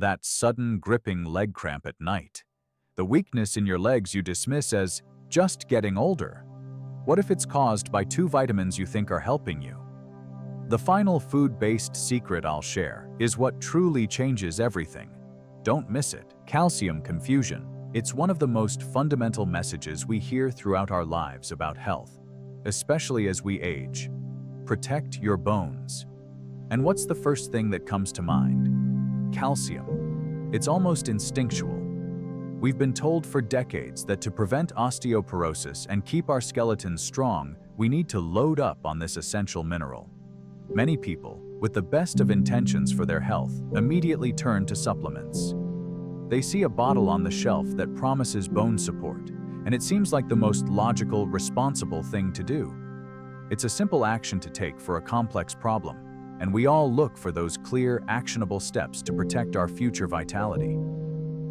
that sudden gripping leg cramp at night. The weakness in your legs you dismiss as just getting older. What if it's caused by two vitamins you think are helping you? The final food-based secret I'll share is what truly changes everything. Don't miss it. Calcium confusion. It's one of the most fundamental messages we hear throughout our lives about health, especially as we age. Protect your bones. And what's the first thing that comes to mind? Calcium. It's almost instinctual. We've been told for decades that to prevent osteoporosis and keep our skeletons strong, we need to load up on this essential mineral. Many people, with the best of intentions for their health, immediately turn to supplements. They see a bottle on the shelf that promises bone support, and it seems like the most logical, responsible thing to do. It's a simple action to take for a complex problem, and we all look for those clear, actionable steps to protect our future vitality.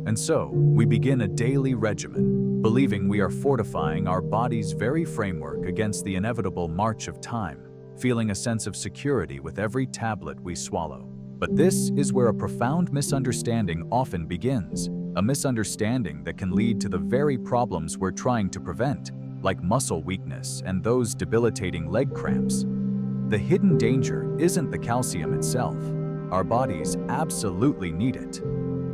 And so, we begin a daily regimen, believing we are fortifying our body's very framework against the inevitable march of time, feeling a sense of security with every tablet we swallow. But this is where a profound misunderstanding often begins, a misunderstanding that can lead to the very problems we're trying to prevent, like muscle weakness and those debilitating leg cramps. The hidden danger isn't the calcium itself. Our bodies absolutely need it.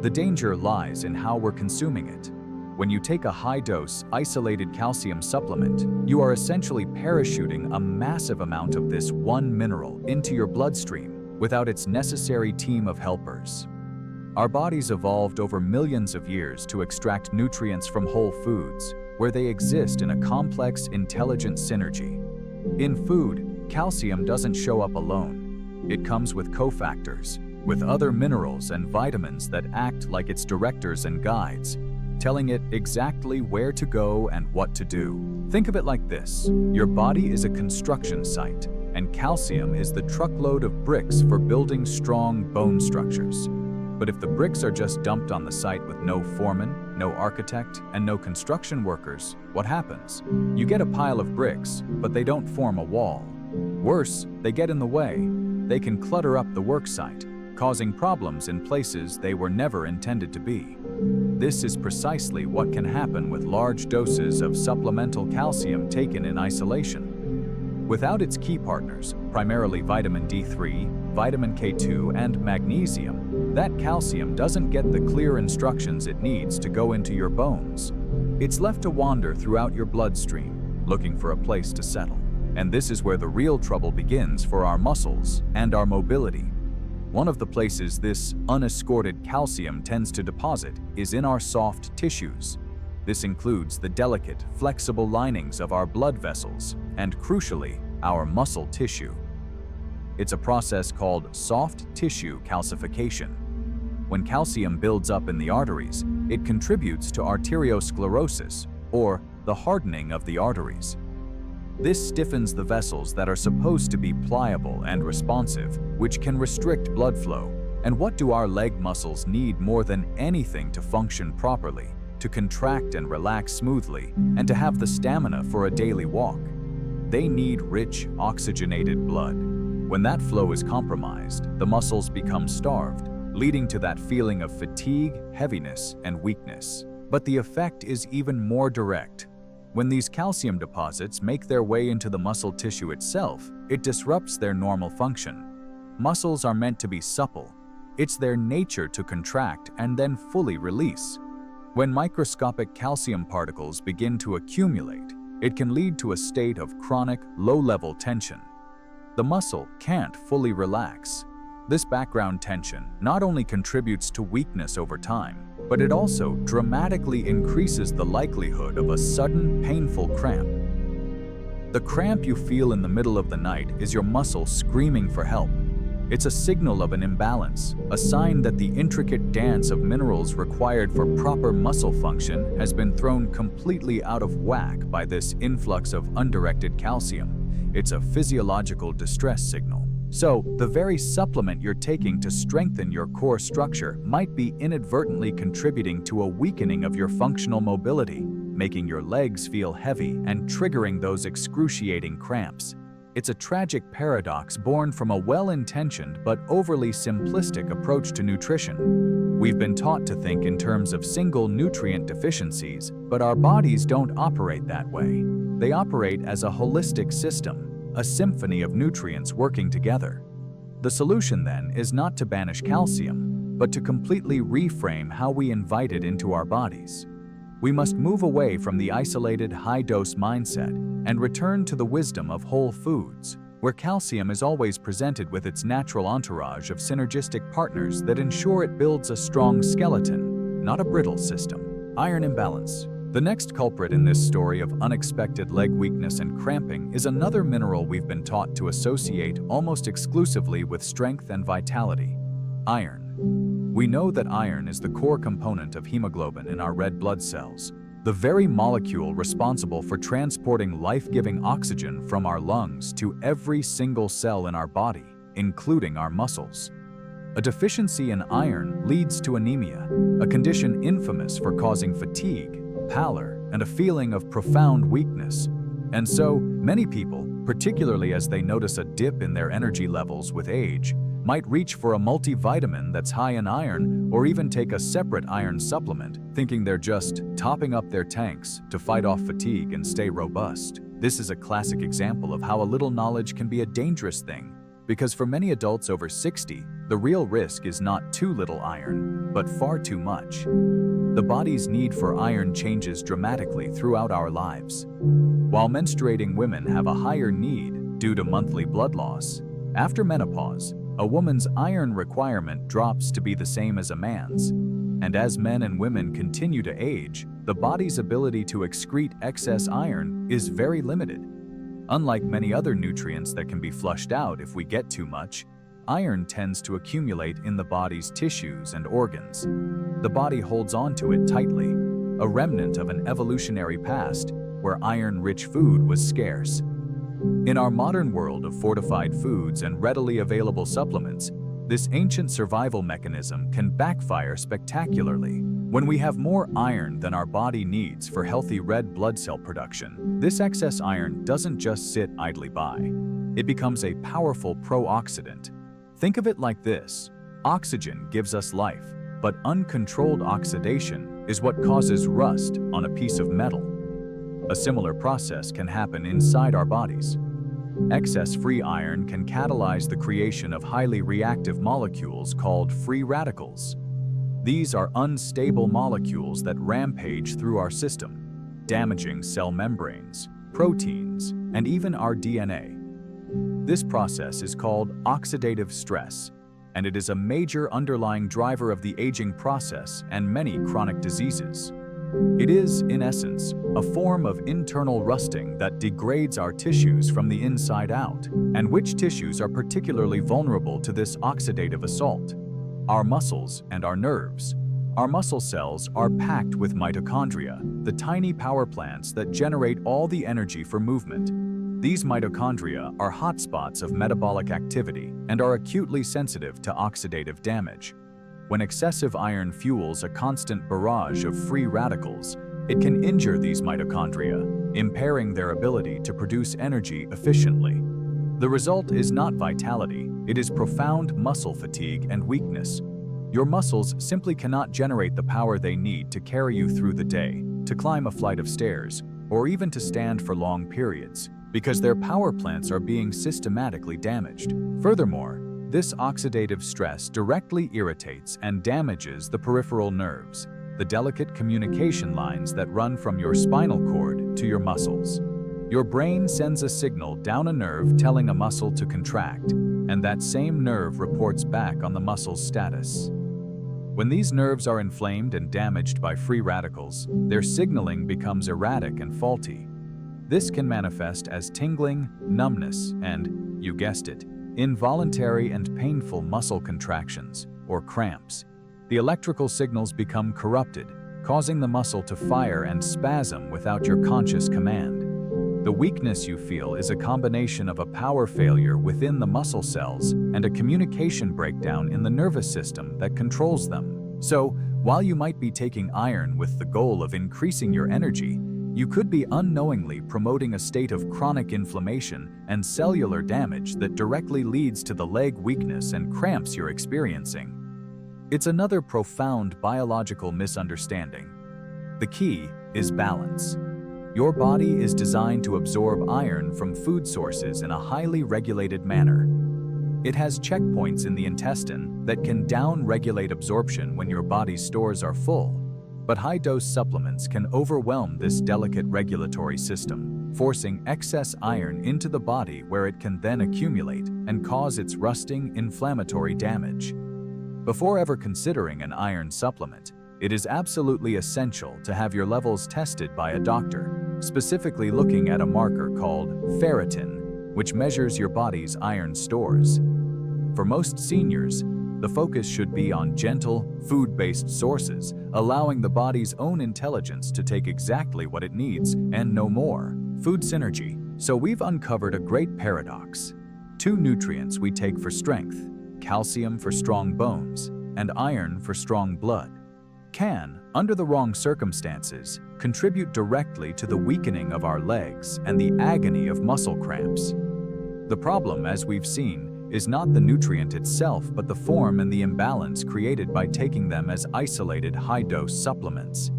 The danger lies in how we're consuming it. When you take a high-dose, isolated calcium supplement, you are essentially parachuting a massive amount of this one mineral into your bloodstream without its necessary team of helpers. Our bodies evolved over millions of years to extract nutrients from whole foods, where they exist in a complex, intelligent synergy. In food, calcium doesn't show up alone. It comes with cofactors, with other minerals and vitamins that act like its directors and guides, telling it exactly where to go and what to do. Think of it like this. Your body is a construction site, and calcium is the truckload of bricks for building strong bone structures. But if the bricks are just dumped on the site with no foreman, no architect, and no construction workers, what happens? You get a pile of bricks, but they don't form a wall. Worse, they get in the way. They can clutter up the work site, causing problems in places they were never intended to be. This is precisely what can happen with large doses of supplemental calcium taken in isolation. Without its key partners, primarily vitamin D3, vitamin K2, and magnesium, that calcium doesn't get the clear instructions it needs to go into your bones. It's left to wander throughout your bloodstream, looking for a place to settle. And this is where the real trouble begins for our muscles and our mobility. One of the places this unescorted calcium tends to deposit is in our soft tissues. This includes the delicate, flexible linings of our blood vessels and, crucially, our muscle tissue. It's a process called soft tissue calcification. When calcium builds up in the arteries, it contributes to arteriosclerosis, or the hardening of the arteries. This stiffens the vessels that are supposed to be pliable and responsive, which can restrict blood flow. And what do our leg muscles need more than anything to function properly, to contract and relax smoothly, and to have the stamina for a daily walk? They need rich, oxygenated blood. When that flow is compromised, the muscles become starved, leading to that feeling of fatigue, heaviness, and weakness. But the effect is even more direct. When these calcium deposits make their way into the muscle tissue itself, it disrupts their normal function. Muscles are meant to be supple. It's their nature to contract and then fully release. When microscopic calcium particles begin to accumulate, it can lead to a state of chronic, low-level tension. The muscle can't fully relax. This background tension not only contributes to weakness over time, but it also dramatically increases the likelihood of a sudden, painful cramp. The cramp you feel in the middle of the night is your muscle screaming for help. It's a signal of an imbalance, a sign that the intricate dance of minerals required for proper muscle function has been thrown completely out of whack by this influx of undirected calcium. It's a physiological distress signal. So, the very supplement you're taking to strengthen your core structure might be inadvertently contributing to a weakening of your functional mobility, making your legs feel heavy and triggering those excruciating cramps. It's a tragic paradox born from a well-intentioned but overly simplistic approach to nutrition. We've been taught to think in terms of single nutrient deficiencies, but our bodies don't operate that way. They operate as a holistic system, a symphony of nutrients working together. The solution then is not to banish calcium, but to completely reframe how we invite it into our bodies. We must move away from the isolated high-dose mindset and return to the wisdom of whole foods, where calcium is always presented with its natural entourage of synergistic partners that ensure it builds a strong skeleton, not a brittle system. Iron imbalance. The next culprit in this story of unexpected leg weakness and cramping is another mineral we've been taught to associate almost exclusively with strength and vitality: iron. We know that iron is the core component of hemoglobin in our red blood cells, the very molecule responsible for transporting life-giving oxygen from our lungs to every single cell in our body, including our muscles. A deficiency in iron leads to anemia, a condition infamous for causing fatigue, pallor, and a feeling of profound weakness. And so, many people, particularly as they notice a dip in their energy levels with age, might reach for a multivitamin that's high in iron or even take a separate iron supplement, thinking they're just topping up their tanks to fight off fatigue and stay robust. This is a classic example of how a little knowledge can be a dangerous thing, because for many adults over 60, the real risk is not too little iron, but far too much. The body's need for iron changes dramatically throughout our lives. While menstruating women have a higher need due to monthly blood loss, after menopause, a woman's iron requirement drops to be the same as a man's. And as men and women continue to age, the body's ability to excrete excess iron is very limited. Unlike many other nutrients that can be flushed out if we get too much, iron tends to accumulate in the body's tissues and organs. The body holds on to it tightly, a remnant of an evolutionary past where iron-rich food was scarce. In our modern world of fortified foods and readily available supplements, this ancient survival mechanism can backfire spectacularly. When we have more iron than our body needs for healthy red blood cell production, this excess iron doesn't just sit idly by. It becomes a powerful pro-oxidant. Think of it like this: oxygen gives us life, but uncontrolled oxidation is what causes rust on a piece of metal. A similar process can happen inside our bodies. Excess free iron can catalyze the creation of highly reactive molecules called free radicals. These are unstable molecules that rampage through our system, damaging cell membranes, proteins, and even our DNA. This process is called oxidative stress, and it is a major underlying driver of the aging process and many chronic diseases. It is, in essence, a form of internal rusting that degrades our tissues from the inside out. And which tissues are particularly vulnerable to this oxidative assault? Our muscles and our nerves. Our muscle cells are packed with mitochondria, the tiny power plants that generate all the energy for movement. These mitochondria are hotspots of metabolic activity and are acutely sensitive to oxidative damage. When excessive iron fuels a constant barrage of free radicals, it can injure these mitochondria, impairing their ability to produce energy efficiently. The result is not vitality, it is profound muscle fatigue and weakness. Your muscles simply cannot generate the power they need to carry you through the day, to climb a flight of stairs, or even to stand for long periods, because their power plants are being systematically damaged. Furthermore, this oxidative stress directly irritates and damages the peripheral nerves, the delicate communication lines that run from your spinal cord to your muscles. Your brain sends a signal down a nerve telling a muscle to contract, and that same nerve reports back on the muscle's status. When these nerves are inflamed and damaged by free radicals, their signaling becomes erratic and faulty. This can manifest as tingling, numbness, and, you guessed it, involuntary and painful muscle contractions, or cramps. The electrical signals become corrupted, causing the muscle to fire and spasm without your conscious command. The weakness you feel is a combination of a power failure within the muscle cells and a communication breakdown in the nervous system that controls them. So, while you might be taking iron with the goal of increasing your energy, you could be unknowingly promoting a state of chronic inflammation and cellular damage that directly leads to the leg weakness and cramps you're experiencing. It's another profound biological misunderstanding. The key is balance. Your body is designed to absorb iron from food sources in a highly regulated manner. It has checkpoints in the intestine that can down-regulate absorption when your body's stores are full, but high-dose supplements can overwhelm this delicate regulatory system, forcing excess iron into the body where it can then accumulate and cause its rusting, inflammatory damage. Before ever considering an iron supplement, it is absolutely essential to have your levels tested by a doctor, specifically looking at a marker called ferritin, which measures your body's iron stores. For most seniors, the focus should be on gentle, food-based sources, allowing the body's own intelligence to take exactly what it needs and no more. Food synergy. So we've uncovered a great paradox. Two nutrients we take for strength, calcium for strong bones, and iron for strong blood, can, under the wrong circumstances, contribute directly to the weakening of our legs and the agony of muscle cramps. The problem, as we've seen, is not the nutrient itself but the form and the imbalance created by taking them as isolated high-dose supplements.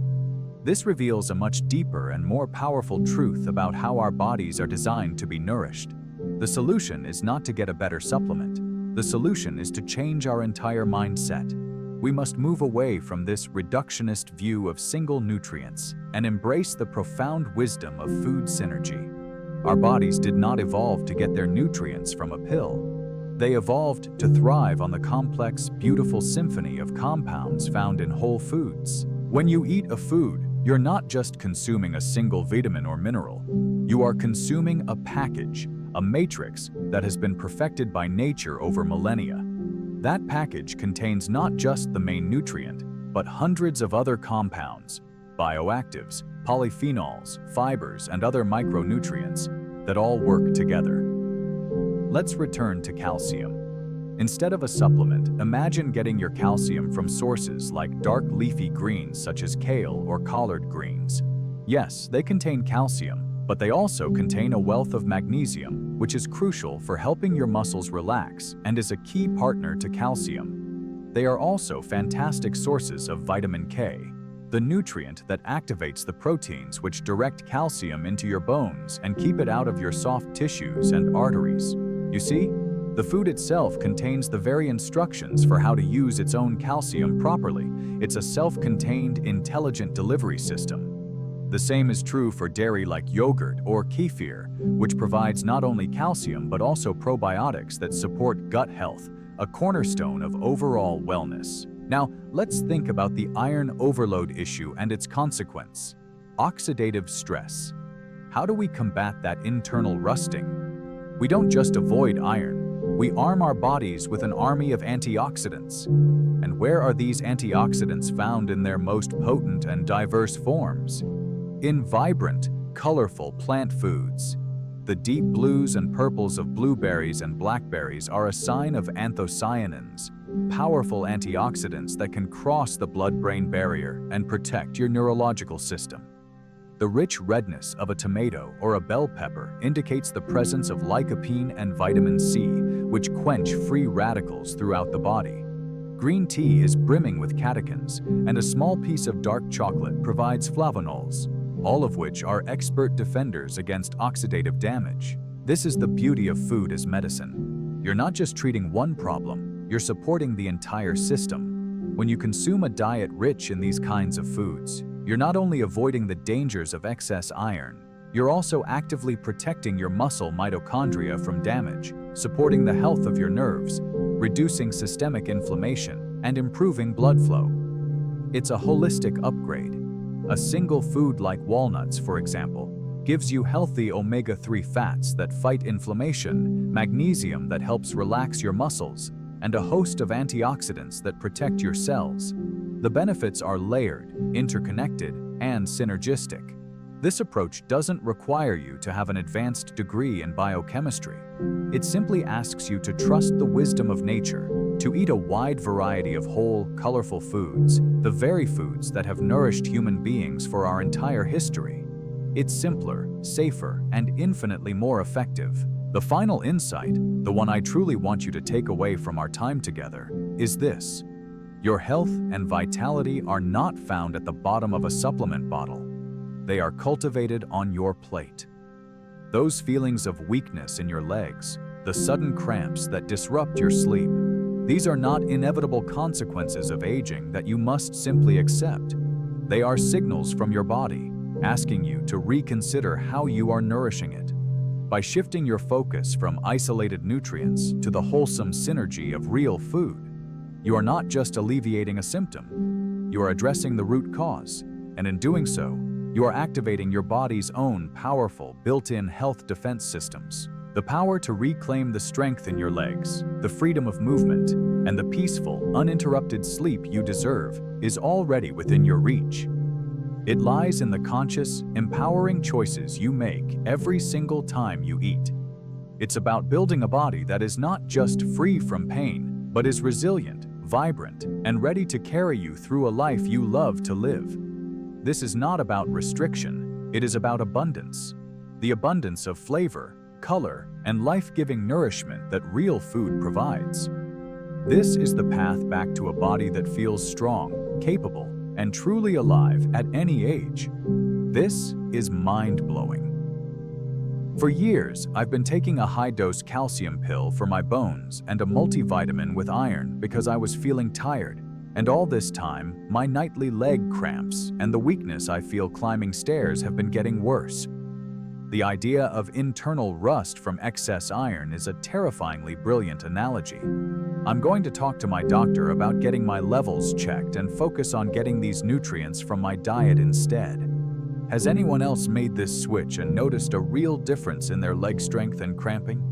This reveals a much deeper and more powerful truth about how our bodies are designed to be nourished. The solution is not to get a better supplement. The solution is to change our entire mindset. We must move away from this reductionist view of single nutrients and embrace the profound wisdom of food synergy. Our bodies did not evolve to get their nutrients from a pill. They evolved to thrive on the complex, beautiful symphony of compounds found in whole foods. When you eat a food, you're not just consuming a single vitamin or mineral. You are consuming a package, a matrix that has been perfected by nature over millennia. That package contains not just the main nutrient, but hundreds of other compounds, bioactives, polyphenols, fibers, and other micronutrients that all work together. Let's return to calcium. Instead of a supplement, imagine getting your calcium from sources like dark leafy greens such as kale or collard greens. Yes, they contain calcium, but they also contain a wealth of magnesium, which is crucial for helping your muscles relax and is a key partner to calcium. They are also fantastic sources of vitamin K, the nutrient that activates the proteins which direct calcium into your bones and keep it out of your soft tissues and arteries. You see, the food itself contains the very instructions for how to use its own calcium properly. It's a self-contained, intelligent delivery system. The same is true for dairy like yogurt or kefir, which provides not only calcium but also probiotics that support gut health, a cornerstone of overall wellness. Now, let's think about the iron overload issue and its consequence: oxidative stress. How do we combat that internal rusting? We don't just avoid iron, we arm our bodies with an army of antioxidants. And where are these antioxidants found in their most potent and diverse forms? In vibrant, colorful plant foods. The deep blues and purples of blueberries and blackberries are a sign of anthocyanins, powerful antioxidants that can cross the blood-brain barrier and protect your neurological system. The rich redness of a tomato or a bell pepper indicates the presence of lycopene and vitamin C, which quench free radicals throughout the body. Green tea is brimming with catechins, and a small piece of dark chocolate provides flavonols, all of which are expert defenders against oxidative damage. This is the beauty of food as medicine. You're not just treating one problem, you're supporting the entire system. When you consume a diet rich in these kinds of foods, you're not only avoiding the dangers of excess iron, you're also actively protecting your muscle mitochondria from damage, supporting the health of your nerves, reducing systemic inflammation, and improving blood flow. It's a holistic upgrade. A single food like walnuts, for example, gives you healthy omega-3 fats that fight inflammation, magnesium that helps relax your muscles, and a host of antioxidants that protect your cells. The benefits are layered, interconnected, and synergistic. This approach doesn't require you to have an advanced degree in biochemistry. It simply asks you to trust the wisdom of nature, to eat a wide variety of whole, colorful foods, the very foods that have nourished human beings for our entire history. It's simpler, safer, and infinitely more effective. The final insight, the one I truly want you to take away from our time together, is this: Your health and vitality are not found at the bottom of a supplement bottle. They are cultivated on your plate. Those feelings of weakness in your legs, the sudden cramps that disrupt your sleep, these are not inevitable consequences of aging that you must simply accept. They are signals from your body, asking you to reconsider how you are nourishing it. By shifting your focus from isolated nutrients to the wholesome synergy of real food, you are not just alleviating a symptom, you are addressing the root cause, and in doing so, you are activating your body's own powerful built-in health defense systems. The power to reclaim the strength in your legs, the freedom of movement, and the peaceful, uninterrupted sleep you deserve is already within your reach. It lies in the conscious, empowering choices you make every single time you eat. It's about building a body that is not just free from pain, but is resilient, vibrant, and ready to carry you through a life you love to live. This is not about restriction, it is about abundance. The abundance of flavor, color, and life-giving nourishment that real food provides. This is the path back to a body that feels strong, capable, and truly alive at any age. This is mind-blowing. For years, I've been taking a high-dose calcium pill for my bones and a multivitamin with iron because I was feeling tired. And all this time, my nightly leg cramps and the weakness I feel climbing stairs have been getting worse. The idea of internal rust from excess iron is a terrifyingly brilliant analogy. I'm going to talk to my doctor about getting my levels checked and focus on getting these nutrients from my diet instead. Has anyone else made this switch and noticed a real difference in their leg strength and cramping?